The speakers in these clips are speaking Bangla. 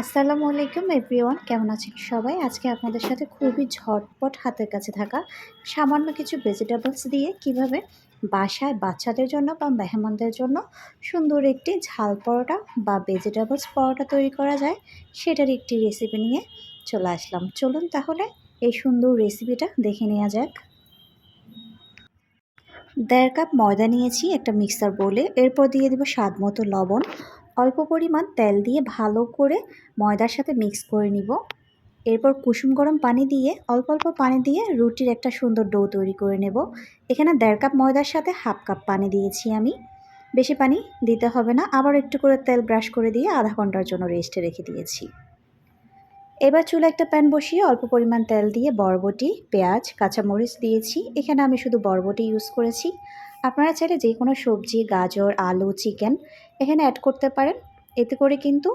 আসসালামু আলাইকুম এভরিওয়ান, কেমন আছেন সবাই? আজকে আপনাদের সাথে খুবই ঝটপট হাতের কাছে থাকা সামান্য কিছু ভেজিটেবলস দিয়ে কিভাবে বাসায় বাচ্চাদের জন্য বা মেহমানদের জন্য সুন্দর একটি ঝাল পরোটা বা ভেজিটেবলস পরোটা তৈরি করা যায় সেটার একটি রেসিপি নিয়ে চলে আসলাম। চলুন তাহলে এই সুন্দর রেসিপিটা দেখে নেওয়া যাক। 1.5 কাপ ময়দা নিয়েছি একটা মিক্সার বোলে। এরপর দিয়ে দেবো স্বাদ মতো লবণ। অল্প পরিমাণ তেল দিয়ে ভালো করে ময়দার সাথে মিক্স করে নিব। এরপর কুসুম গরম পানি দিয়ে অল্প অল্প পানি দিয়ে রুটির একটা সুন্দর ডো তৈরি করে নেব। এখানে 1.5 কাপ ময়দার সাথে 1/2 কাপ পানি দিয়েছি আমি। বেশি পানি দিতে হবে না। আবার একটু করে তেল ব্রাশ করে দিয়ে আধা ঘন্টার জন্য রেস্টে রেখে দিয়েছি। এবার চুলা একটা প্যান বসিয়ে অল্প পরিমাণ তেল দিয়ে বরবটি, পেঁয়াজ, কাঁচামরিচ দিয়েছি। এখানে আমি শুধু বরবটি ইউজ করেছি। আপনারা চাইলে যে কোনো সবজি, গাজর, আলু, চিকেন এখানে অ্যাড করতে পারেন। এতে করে কিন্তু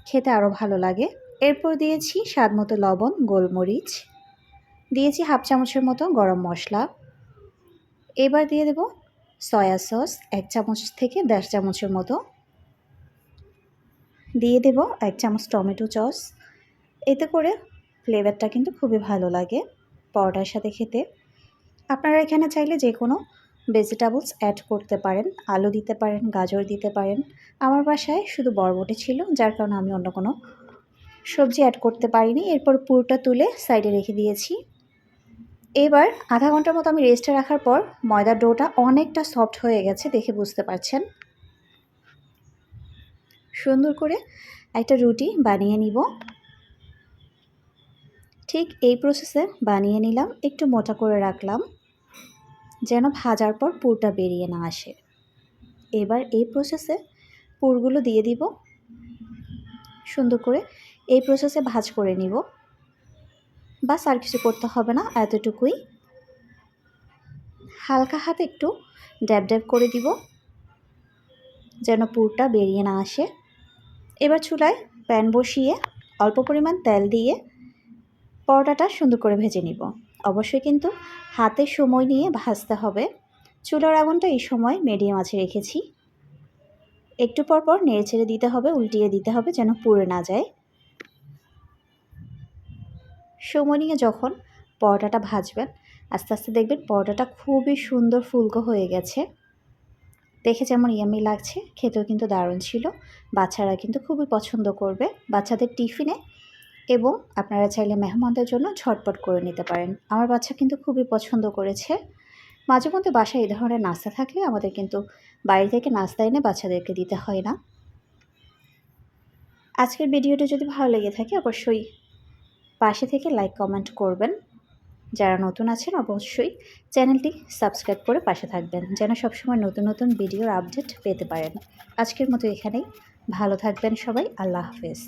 খেতে আরও ভালো লাগে। এরপর দিয়েছি স্বাদ মতো লবণ, গোলমরিচ, দিয়েছি 1/2 চামচের মতো গরম মশলা। এবার দিয়ে দেব সয়া সস 1 চামচ থেকে 1.5 চামচের মতো। দিয়ে দেব 1 চামচ টমেটো সস। এতে করে ফ্লেভারটা কিন্তু খুবই ভালো লাগে পরোটার সাথে খেতে। আপনারা এখানে চাইলে যে কোনো ভেজিটেবলস অ্যাড করতে পারেন। আলু দিতে পারেন, গাজর দিতে পারেন। আমার বাসায় শুধু বরবটি ছিল, যার কারণে আমি অন্য কোনো সবজি অ্যাড করতে পারিনি। এরপর পুরোটা তুলে সাইডে রেখে দিয়েছি। এবার আধা ঘন্টার মতো আমি রেস্টে রাখার পর ময়দার ডোটা অনেকটা সফট হয়ে গেছে, দেখে বুঝতে পারছেন। সুন্দর করে একটা রুটি বানিয়ে নিব। ঠিক এই প্রসেসে বানিয়ে নিলাম, একটু মোটা করে রাখলাম যেন ভাজার পর পুরটা বেরিয়ে না আসে। এবার এই প্রসেসে পুরগুলো দিয়ে দিব। সুন্দর করে এই প্রসেসে ভাজ করে নিব। বাস আর কিছু করতে হবে না, এতটুকুই। হালকা হাতে একটু ড্যাব ড্যাব করে দিব যেন পুরটা বেরিয়ে না আসে। এবার চুলায় প্যান বসিয়ে অল্প পরিমাণ তেল দিয়ে পরোটাটা সুন্দর করে ভেজে নিব। অবশ্যই কিন্তু হাতে সময় নিয়ে ভাজতে হবে। চুলার আগুনটা এই সময় মিডিয়াম আঁচে রেখেছি। একটু পর পর নেড়ে ছেড়ে দিতে হবে, উল্টিয়ে দিতে হবে যেন পুড়ে না যায়। সময় নিয়ে যখন পরোটাটা ভাজবেন আস্তে আস্তে দেখবেন পরোটাটা খুবই সুন্দর ফুলকো হয়ে গেছে। দেখে যেমন ইয়ামি লাগছে, খেতেও কিন্তু দারুণ ছিল। বাচ্চারা কিন্তু খুবই পছন্দ করবে বাচ্চাদের টিফিনে, এবং আপনারা চাইলে মেহমানদের জন্য ঝটপট করে নিতে পারেন। আমার বাচ্চা কিন্তু খুবই পছন্দ করেছে। মাঝে মধ্যে বাসায় এই ধরনের নাস্তা থাকলে আমাদের কিন্তু বাইরে থেকে নাস্তা এনে বাচ্চাদেরকে দিতে হয় না। আজকের ভিডিওটি যদি ভালো লেগে থাকে অবশ্যই পাশে থেকে লাইক কমেন্ট করবেন। যারা নতুন আছেন অবশ্যই চ্যানেলটি সাবস্ক্রাইব করে পাশে থাকবেন যেন সবসময় নতুন নতুন ভিডিওর আপডেট পেতে পারেন। আজকের মতো এখানেই। ভালো থাকবেন সবাই। আল্লাহ হাফেজ।